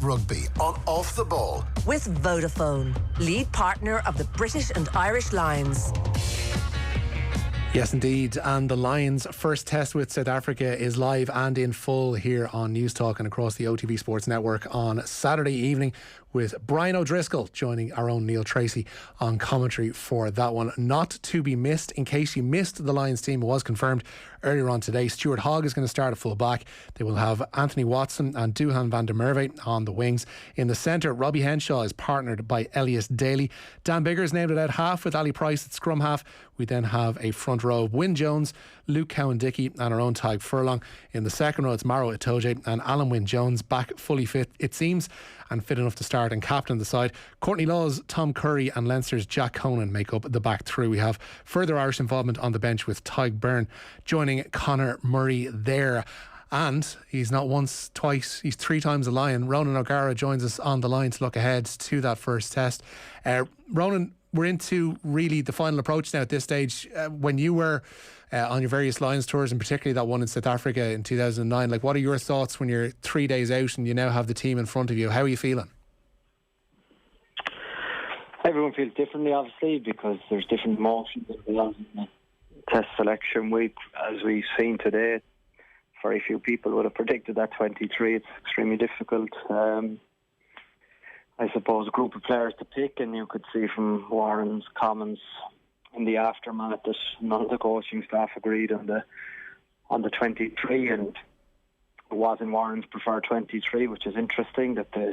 rugby on Off the Ball. With Vodafone, lead partner of the British and Irish Lions. Yes, indeed. And the Lions' first test with South Africa is live and in full here on News Talk and across the OTB Sports Network on Saturday evening, with Brian O'Driscoll joining our own Neil Tracy on commentary for that one. Not to be missed, in case you missed the Lions team, it was confirmed earlier on today. Stuart Hogg is going to start at full back. They will have Anthony Watson and Duhan van der Merwe on the wings. In the centre, Robbie Henshaw is partnered by Elias Daly. Dan Bigger's named it out half with Ali Price at scrum half. We then have a front row of Wyn Jones, Luke Cowan-Dickey and our own Tyg Furlong. In the second row, it's Maro Itoje and Alun Wyn Jones, back fully fit, it seems, and fit enough to start and captain the side. Courtney Lawes, Tom Curry and Leinster's Jack Conan make up the back three. We have further Irish involvement on the bench with Tyg Byrne joining Conor Murray there. And he's not once, twice, he's three times a Lion. Ronan O'Gara joins us on the line to look ahead to that first test. Ronan, we're into really the final approach now at this stage. When you were on your various Lions tours, and particularly that one in South Africa in 2009, like, what are your thoughts when you're 3 days out and you now have the team in front of you? How are you feeling? Everyone feels differently, obviously, because there's different emotions involved in the test selection week. As we've seen today, very few people would have predicted that 23. It's extremely difficult. I suppose a group of players to pick, and you could see from Warren's comments in the aftermath that none of the coaching staff agreed on the 23, and it was in Warren's preferred 23, which is interesting that they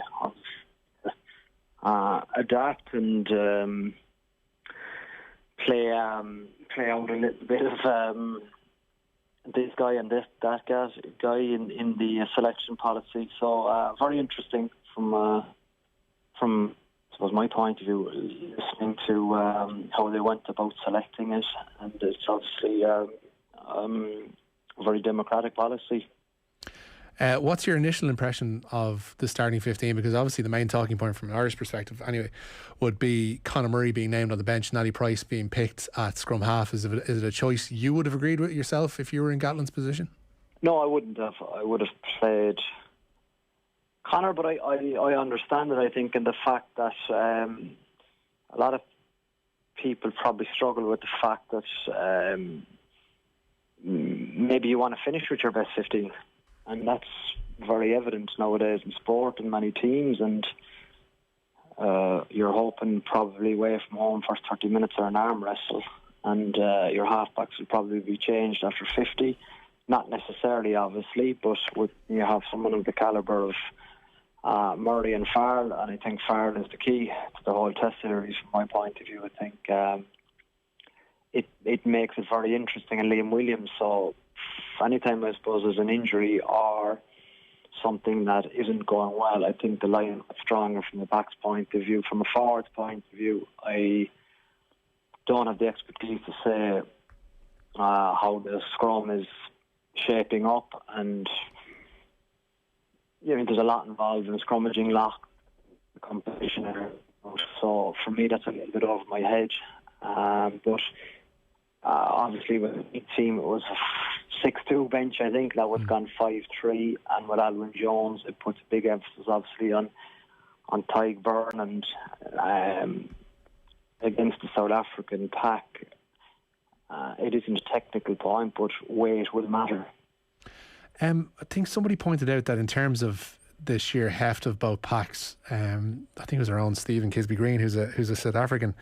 adapt and play out a little bit of this guy and that guy in the selection policy. So very interesting from I suppose my point of view, listening to how they went about selecting it, and it's obviously a very democratic policy. What's your initial impression of the starting 15? Because obviously the main talking point from an Irish perspective anyway would be Conor Murray being named on the bench and Ali Price being picked at scrum half. Is it a choice you would have agreed with yourself if you were in Gatland's position? No, I wouldn't have. I would have played Conor, but I understand it, I think, in the fact that a lot of people probably struggle with the fact that maybe you want to finish with your best 15, and that's very evident nowadays in sport and many teams, and you're hoping probably away from home for 30 minutes or an arm wrestle, and your halfbacks will probably be changed after 50. Not necessarily, obviously, but you have someone of the calibre of Murray and Farrell, and I think Farrell is the key to the whole test series from my point of view. I think it makes it very interesting, and Liam Williams, so anytime I suppose there's an injury or something that isn't going well, I think the line is stronger from the back's point of view. From a forward's point of view, I don't have the expertise to say how the scrum is shaping up, and there's a lot involved in scrummaging, lock, competition, so for me that's a little bit over my head. But obviously with the big team, it was a 6-2 bench, I think. That was gone 5-3, and with Alun Wyn Jones, it puts a big emphasis obviously on Tyg Byrne, and against the South African pack, it isn't a technical point, but weight will matter. I think somebody pointed out that in terms of the sheer heft of both packs, I think it was our own Stephen Kisby Green, who's a South African.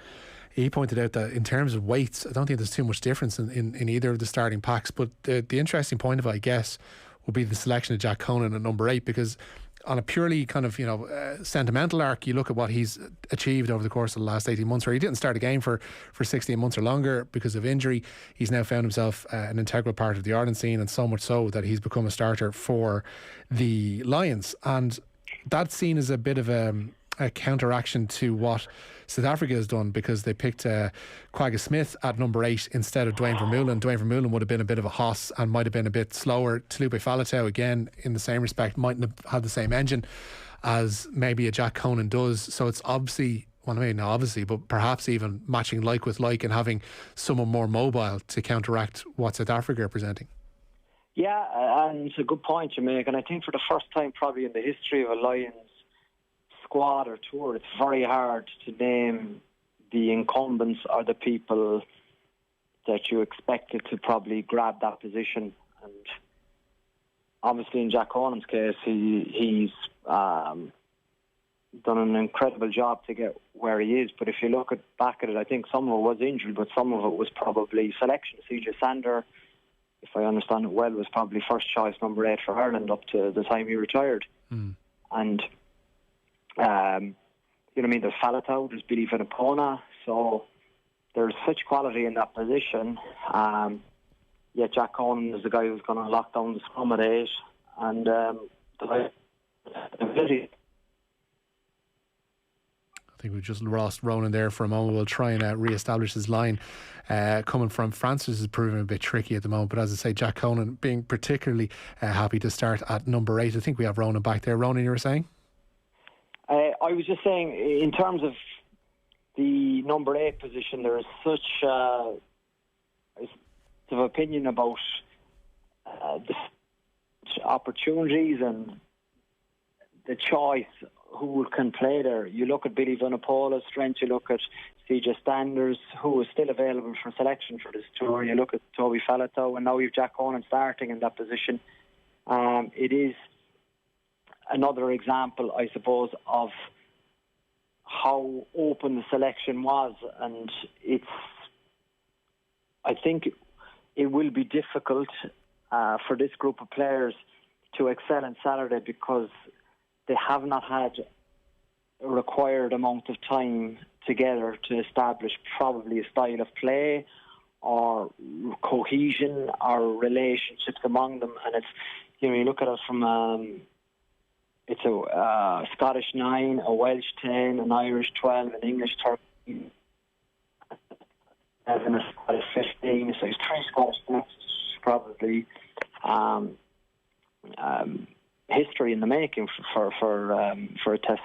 He pointed out that in terms of weights, I don't think there's too much difference in either of the starting packs. But the interesting point of it, I guess, would be the selection of Jack Conan at number 8, because on a purely kind of sentimental arc, you look at what he's achieved over the course of the last 18 months, where he didn't start a game for 16 months or longer because of injury. He's now found himself an integral part of the Ireland scene, and so much so that he's become a starter for the Lions, and that's seen as a bit of a counteraction to what South Africa has done, because they picked Quagga Smith at number 8 instead of Dwayne Vermeulen. Dwayne Vermeulen would have been a bit of a hoss and might have been a bit slower. Talupe Faletau, again, in the same respect, mightn't have had the same engine as maybe a Jack Conan does. So it's obviously, well, I mean, not obviously, but perhaps even matching like with like and having someone more mobile to counteract what South Africa are presenting. Yeah, and it's a good point you make, and I think for the first time probably in the history of a Lions squad or tour, it's very hard to name the incumbents or the people that you expected to probably grab that position. And obviously in Jack Conan's case, he's done an incredible job to get where he is. But if you look back at it, I think some of it was injury, but some of it was probably selection. CJ Sander, if I understand it well, was probably first choice number 8 for Ireland up to the time he retired. And you know what I mean, there's Faletau, there's Billy Vannapona, so there's such quality in that position. Yet Jack Conan is the guy who's going to lock down the scrum at 8, and the ability. I think we just lost Ronan there for a moment. We'll try and re-establish his line. Coming from Francis is proving a bit tricky at the moment, but as I say, Jack Conan being particularly happy to start at number 8. I think we have Ronan back there. Ronan, you were saying? I was just saying, in terms of the number 8 position, there is such of opinion about the opportunities and the choice who can play there. You look at Billy Vannapola's strength, you look at CJ Standers, who is still available for selection for this tour. You look at Toby Faletau, and now you've Jack Conan starting in that position. It is another example, I suppose, of how open the selection was, and I think it will be difficult for this group of players to excel on Saturday because they have not had a required amount of time together to establish probably a style of play or cohesion or relationships among them. And it's, you know, you look at it from it's a Scottish 9, a Welsh 10, an Irish 12, an English 13, and a Scottish 15. So it's 3 Scottish matches, probably history in the making for a Test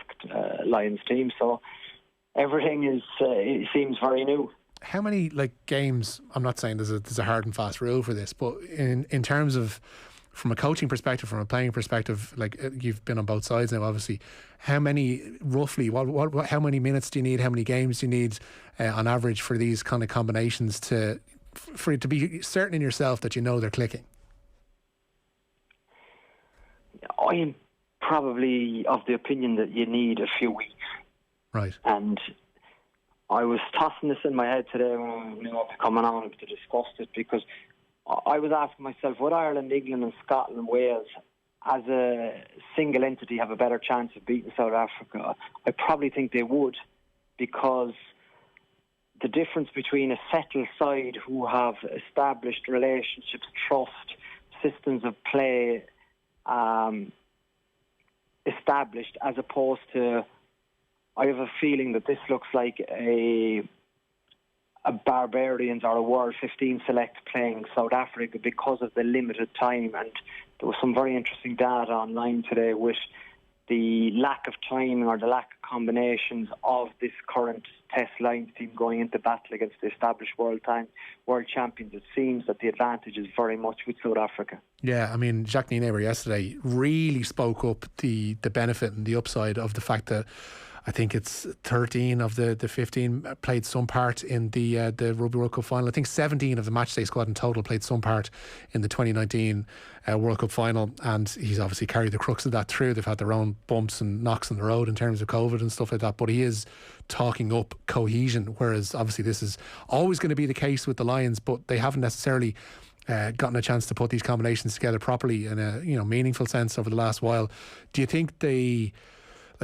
Lions team. So everything is it seems very new. How many games? I'm not saying there's a hard and fast rule for this, but in terms of from a coaching perspective, from a playing perspective, you've been on both sides now, obviously. How many roughly? What? How many minutes do you need? How many games do you need on average for these kind of combinations for you to be certain in yourself that you know they're clicking? I am probably of the opinion that you need a few weeks. Right. And I was tossing this in my head today when I knew I'd be coming on to discuss it, because I was asking myself, would Ireland, England and Scotland and Wales as a single entity have a better chance of beating South Africa? I probably think they would, because the difference between a settled side who have established relationships, trust, systems of play established, as opposed to, I have a feeling that this looks like a Barbarians or a World 15 select playing South Africa because of the limited time. And there was some very interesting data online today with the lack of timing or the lack of combinations of this current Test Lions team going into battle against the established world champions. It seems that the advantage is very much with South Africa. Yeah, I mean, Jacques Nienaber yesterday really spoke up the benefit and the upside of the fact that I think it's 13 of the 15 played some part in the Rugby World Cup final. I think 17 of the matchday squad in total played some part in the 2019 World Cup final, and he's obviously carried the crux of that through. They've had their own bumps and knocks on the road in terms of COVID and stuff like that, but he is talking up cohesion, whereas obviously this is always going to be the case with the Lions, but they haven't necessarily gotten a chance to put these combinations together properly in a meaningful sense over the last while. Do you think they...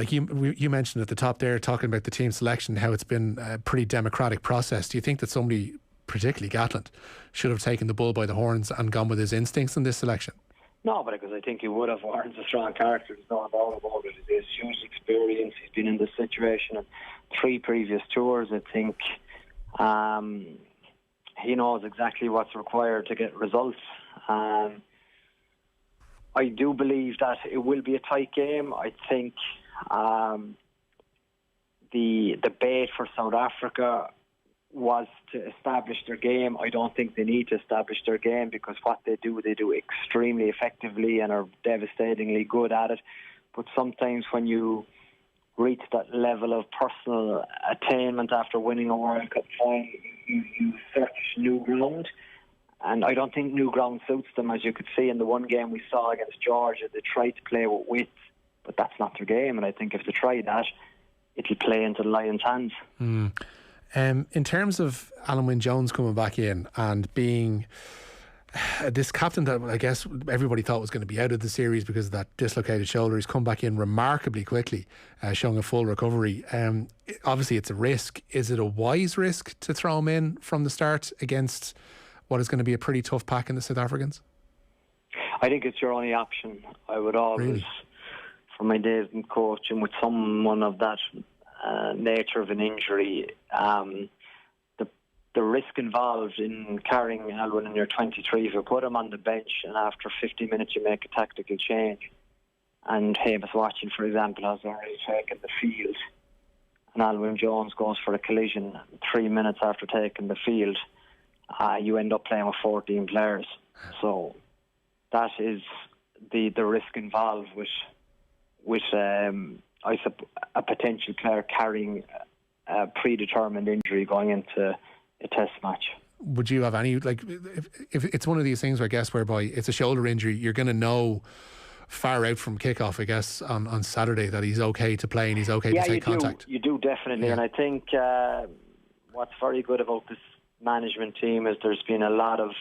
you mentioned at the top there, talking about the team selection, how it's been a pretty democratic process. Do you think that somebody, particularly Gatland, should have taken the bull by the horns and gone with his instincts in this selection? No, but because I think he would have. Warren's a strong character. There's no doubt about it. He has huge experience. He's been in this situation on 3 previous tours. I think he knows exactly what's required to get results. I do believe that it will be a tight game. I think the debate for South Africa was to establish their game. I don't think they need to establish their game, because what they do extremely effectively and are devastatingly good at it. But sometimes when you reach that level of personal attainment after winning a World Cup final. You search new ground, and I don't think new ground suits them. As you could see in the one game we saw against Georgia, they tried to play with width, but that's not their game, and I think if they try that, it'll play into the Lions' hands. In terms of Alun Wyn Jones coming back in and being this captain that I guess everybody thought was going to be out of the series because of that dislocated shoulder, he's come back in remarkably quickly, showing a full recovery. Obviously it's a risk. Is it a wise risk to throw him in from the start against what is going to be a pretty tough pack in the South Africans? I think it's your only option. I would always, really? From my days in coaching, with someone of that nature of an injury, the risk involved in carrying Alun in your 23, if you put him on the bench and after 50 minutes you make a tactical change, and Hamish Watson, for example, has already taken the field, and Alun Jones goes for a collision 3 minutes after taking the field, you end up playing with 14 players. So that is the risk involved with a potential player carrying a predetermined injury going into a test match. Would you have any, like, if it's one of these things, I guess, whereby it's a shoulder injury, you're going to know far out from kickoff, I guess, on Saturday that he's okay to play and he's okay to take contact? You do, definitely. Yeah. And I think what's very good about this management team is there's been a lot of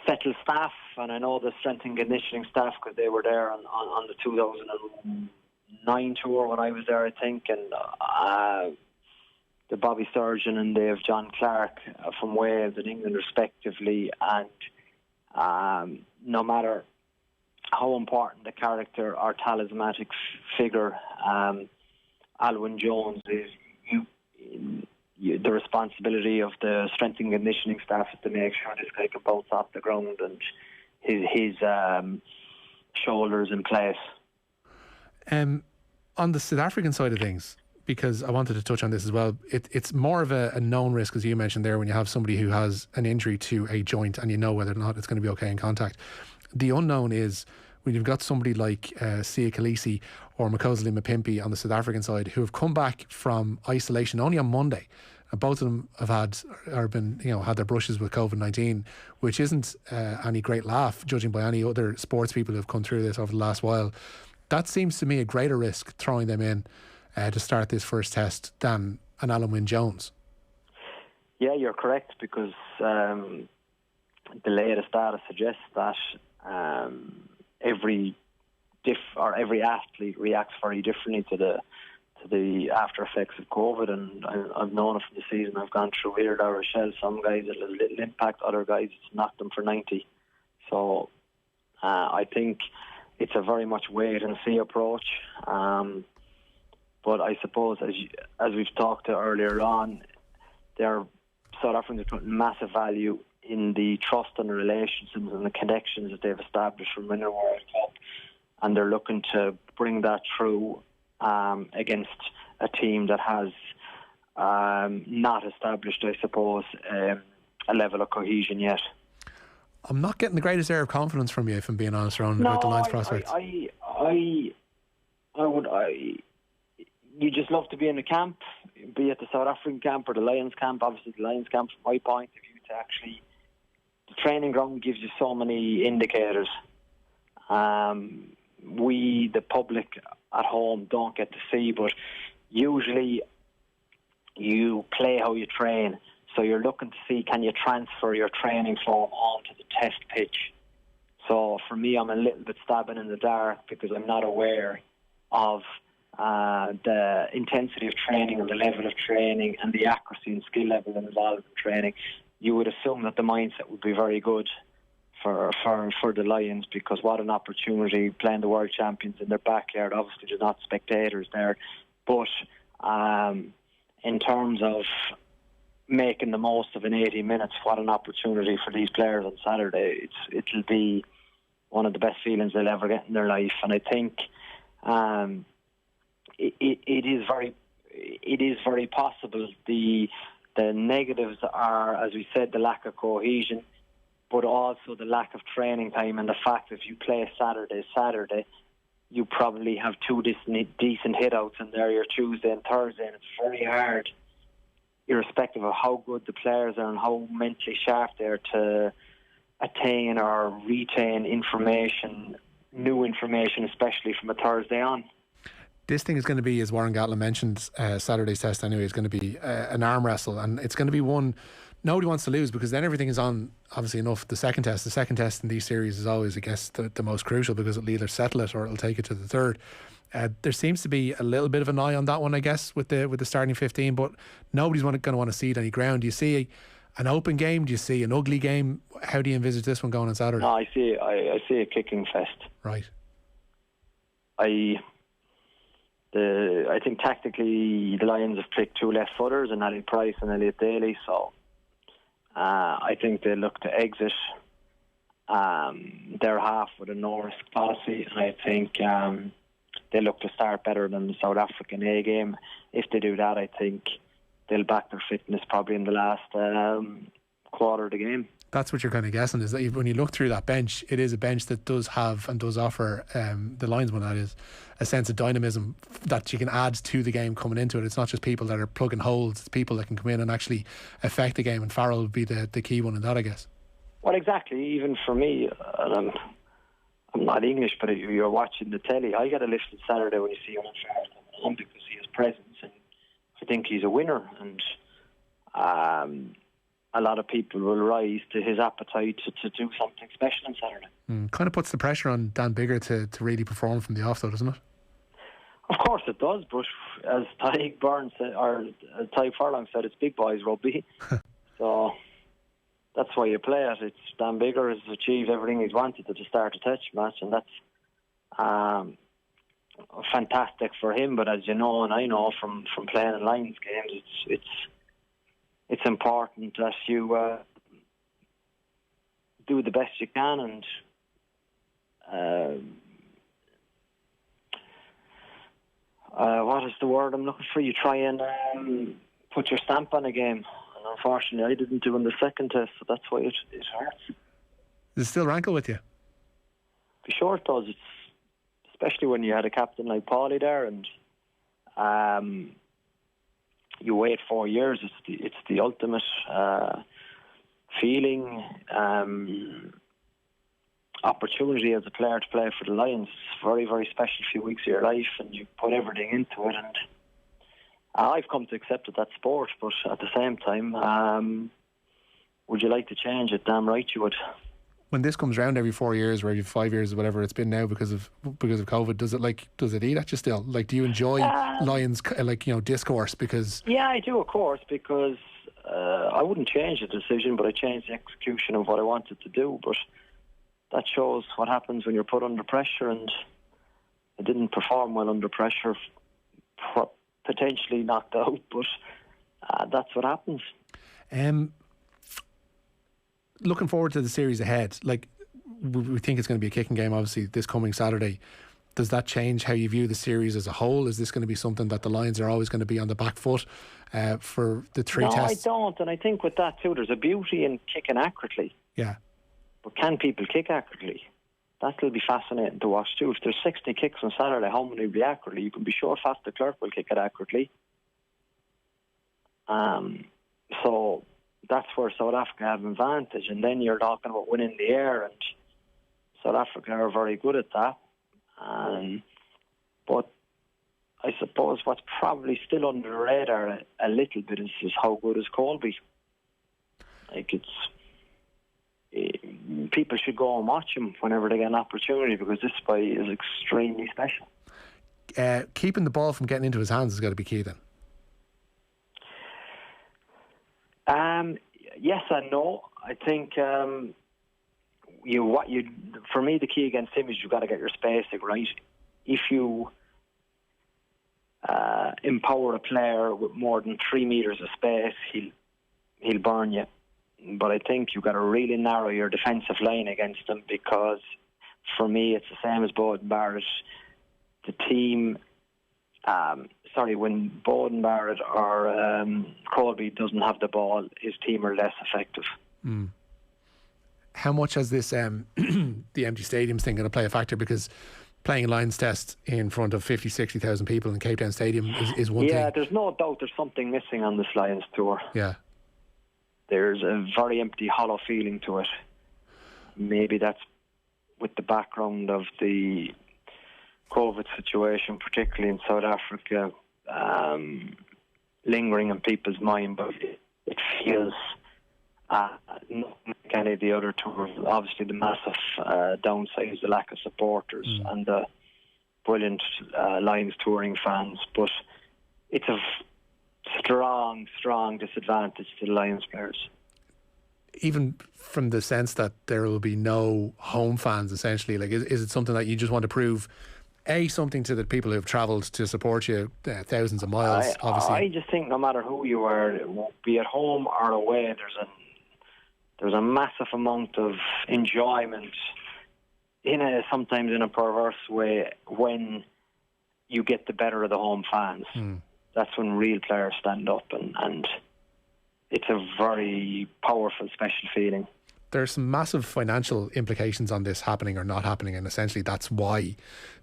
settled staff, and I know the strength and conditioning staff because they were there on the 2009 tour when I was there, I think, and the Bobby Sturgeon and they have John Clark from Wales and England respectively, and no matter how important the character or talismanic figure Alun Jones is, the responsibility of the strength and conditioning staff is to make sure this guy can bounce off the ground and his shoulders in place. On the South African side of things, because I wanted to touch on this as well, it's more of a known risk, as you mentioned there, when you have somebody who has an injury to a joint and you know whether or not it's going to be okay in contact. The unknown is when you've got somebody like Sia Khaleesi or Mkhosini Mapimpi on the South African side who have come back from isolation only on Monday, and both of them have had their brushes with COVID-19, which isn't any great laugh, judging by any other sports people who have come through this over the last while. That seems to me a greater risk, throwing them in to start this first test, than an Alun Wyn Jones. Yeah, you're correct, because the latest data suggests that every athlete reacts very differently to the after effects of COVID, and I've known it from the season I've gone through here at La Rochelle. Some guys it has a little impact, other guys it's knocked them for 90. So I think it's a very much wait and see approach. But I suppose, as we've talked to earlier on, South Africans are putting massive value in the trust and the relationships and the connections that they've established from winning a World Cup, and they're looking to bring that through against a team that has not established, I suppose, a level of cohesion yet. I'm not getting the greatest air of confidence from you, if I'm being honest, Ronan, about the Lions' prospects. You just love to be in the camp, be it the South African camp or the Lions camp. Obviously, the Lions camp, from my point of view, the training ground gives you so many indicators. We, the public at home, don't get to see, but usually you play how you train. So you're looking to see, can you transfer your training form onto the test pitch? So for me, I'm a little bit stabbing in the dark because I'm not aware of the intensity of training and the level of training and the accuracy and skill level involved in training. You would assume that the mindset would be very good for the Lions, because what an opportunity playing the world champions in their backyard. Obviously there's not spectators there, but in terms of making the most of an 80 minutes, what an opportunity for these players on Saturday. It'll be one of the best feelings they'll ever get in their life, and I think it is very possible. The negatives are, as we said, the lack of cohesion, but also the lack of training time, and the fact that if you play Saturday, you probably have two decent hit-outs in there, your Tuesday and Thursday, and it's very hard, irrespective of how good the players are and how mentally sharp they are, to attain or retain information, new information, especially from a Thursday on. This thing is going to be, as Warren Gatlin mentioned, Saturday's test anyway, is going to be an arm wrestle, and it's going to be one nobody wants to lose, because then everything is on, obviously enough, the second test in these series is always, I guess, the most crucial, because it'll either settle it or it'll take it to the third. There seems to be a little bit of an eye on that one, I guess, with the starting 15, but nobody's going to want to cede any ground. Do you see an open game? Do you see an ugly game? How do you envisage this one going on Saturday? No, I see a kicking fest. Right. I think tactically the Lions have picked two left footers, and Ali Price and Elliot Daly, so I think they look to exit their half with a no-risk policy, and I think they look to start better than the South African A game. If they do that, I think they'll back their fitness probably in the last quarter of the game. That's what you're kind of guessing, is that when you look through that bench, it is a bench that does have and does offer the linesman, that is, a sense of dynamism that you can add to the game coming into it. It's not just people that are plugging holes, it's people that can come in and actually affect the game, and Farrell would be the key one in that, I guess. Well, exactly. Even for me, and I'm not English, but you're watching the telly, I get a lift on Saturday when you see Owen Farrell coming on, because he has presence, and I think he's a winner, and a lot of people will rise to his appetite to do something special on Saturday. Kind of puts the pressure on Dan Biggar to really perform from the off, though, doesn't it? Of course it does, but as Ty Burns said, or Ty Furlong said, it's big boys rugby. So that's why you play it. It's Dan Biggar has achieved everything he's wanted at the start of touch match, and that's fantastic for him. But as you know, and I know from playing in Lions games, it's important that you do the best you can, and what is the word I'm looking for? You try and put your stamp on a game. And unfortunately, I didn't do in the second test, so that's why it hurts. Does it still rankle with you? For sure it does. It's, especially when you had a captain like Paulie there, and you wait 4 years. It's the ultimate feeling, opportunity as a player to play for the Lions. It's a very, very special few weeks of your life, and you put everything into it. And I've come to accept that that's sport, but at the same time, would you like to change it? Damn right you would. When this comes round every 4 years or every 5 years or whatever it's been now because of COVID, does it eat at you still? Like, do you enjoy Lions discourse? Because yeah, I do, of course, because I wouldn't change the decision, but I changed the execution of what I wanted to do. But that shows what happens when you're put under pressure, and I didn't perform well under pressure, potentially knocked out, but that's what happens. Looking forward to the series ahead, like we think it's going to be a kicking game, obviously, this coming Saturday. Does that change how you view the series as a whole? Is this going to be something that the Lions are always going to be on the back foot for the three tests? No, I don't, and I think with that too, there's a beauty in kicking accurately. Yeah. But can people kick accurately? That'll be fascinating to watch too. If there's 60 kicks on Saturday, how many will be accurately? You can be sure Fast de Klerk will kick it accurately. So that's where South Africa have an advantage. And then you're talking about winning the air, and South Africa are very good at that. But I suppose what's probably still under the radar a little bit is how good is Colby. Like, people should go and watch him whenever they get an opportunity, because this guy is extremely special. Keeping the ball from getting into his hands has got to be key then. Yes and no. I think for me, the key against him is you've got to get your spacing right. If you empower a player with more than 3 meters of space, he'll burn you. But I think you've got to really narrow your defensive line against him, because for me it's the same as Bowden Barrett. The team, when Bowden Barrett or Colby doesn't have the ball, his team are less effective. How much has this the empty stadiums thing going to play a factor? Because Playing a Lions test in front of 50, 60,000 people in Cape Town Stadium is one thing. Yeah, there's no doubt there's something missing on this Lions tour. Yeah. There's a very empty, hollow feeling to it. Maybe that's with the background of the COVID situation, particularly in South Africa, lingering in people's mind, but it feels nothing like any of the other tours. Obviously, the massive downside is the lack of supporters and the brilliant Lions touring fans, but it's a strong disadvantage to the Lions players. Even from the sense that there will be no home fans, essentially, like is it something that you just want to prove something to the people who have travelled to support you thousands of miles? Obviously, I just think no matter who you are, be at home or away, there's a massive amount of enjoyment sometimes in a perverse way when you get the better of the home fans. That's when real players stand up, and it's a very powerful, special feeling. There's some massive financial implications on this happening or not happening, and essentially that's why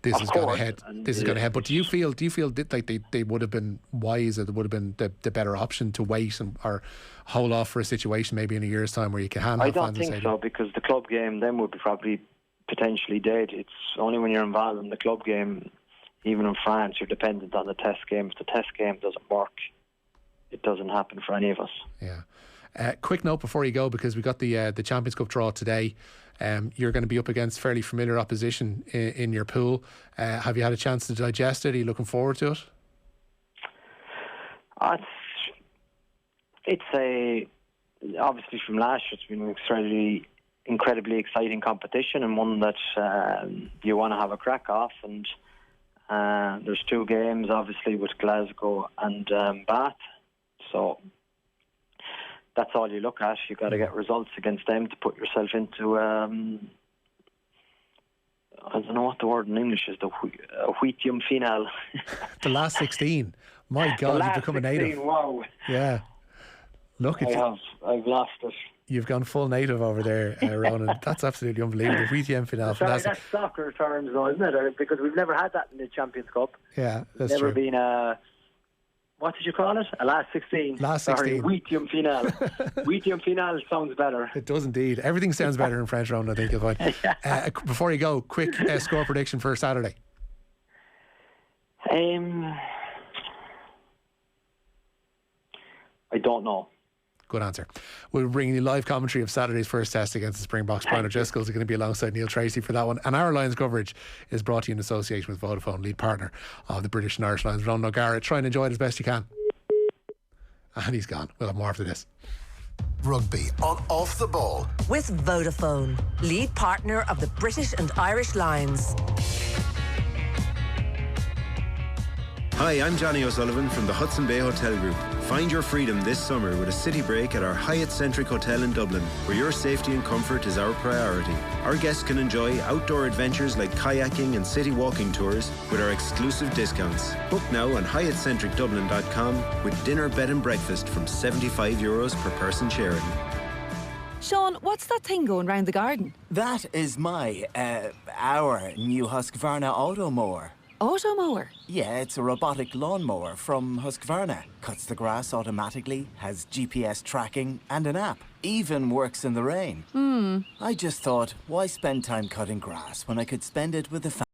this has gone ahead. This is going ahead. But do you feel that like they would have been wise, or there would have been the better option to wait or hold off for a situation maybe in a year's time where you can have fans? I don't think so, because the club game then would be probably potentially dead. It's only when you're involved in the club game, even in France, you're dependent on the test game. If the test game doesn't work, it doesn't happen for any of us. Yeah. Quick note before you go, because we got the Champions Cup draw today. You're going to be up against fairly familiar opposition in your pool. Have you had a chance to digest it? Are you looking forward to it? It's obviously from last year, it's been an incredibly exciting competition, and one that you want to have a crack off. And there's two games, obviously, with Glasgow and Bath. So that's all you look at. You've got to get results against them to put yourself into, I don't know what the word in English is, the Wheatium final. The last 16. My God, you've become a native. Wow. Yeah. Look, I've lost it. You've gone full native over there, Ronan. That's absolutely unbelievable. The Wheatium final. Sorry, that's soccer terms, though, isn't it? Because we've never had that in the Champions Cup. Yeah, that's never true. Been a... What did you call it? A last 16. Last 16. Sorry, Wheatium final. Wheatium final sounds better. It does indeed. Everything sounds better in French, Ronan, I think you'll find. Before you go, quick score prediction for Saturday. I don't know. Good answer. We'll bring you live commentary of Saturday's first test against the Springboks. Brian O'Driscoll is going to be alongside Neil Tracy for that one. And our Lions coverage is brought to you in association with Vodafone, lead partner of the British and Irish Lions. Ronan O'Gara, try and enjoy it as best you can. And he's gone. We'll have more after this. Rugby on Off the Ball. With Vodafone, lead partner of the British and Irish Lions. Hi, I'm Johnny O'Sullivan from the Hudson Bay Hotel Group. Find your freedom this summer with a city break at our Hyatt-centric hotel in Dublin, where your safety and comfort is our priority. Our guests can enjoy outdoor adventures like kayaking and city walking tours with our exclusive discounts. Book now on hyattcentricdublin.com with dinner, bed and breakfast from €75 per person sharing. Sean, what's that thing going round the garden? That is our new Husqvarna Auto Mower. Auto mower? Yeah, it's a robotic lawnmower from Husqvarna. Cuts the grass automatically, has GPS tracking and an app. Even works in the rain. I just thought, why spend time cutting grass when I could spend it with the family?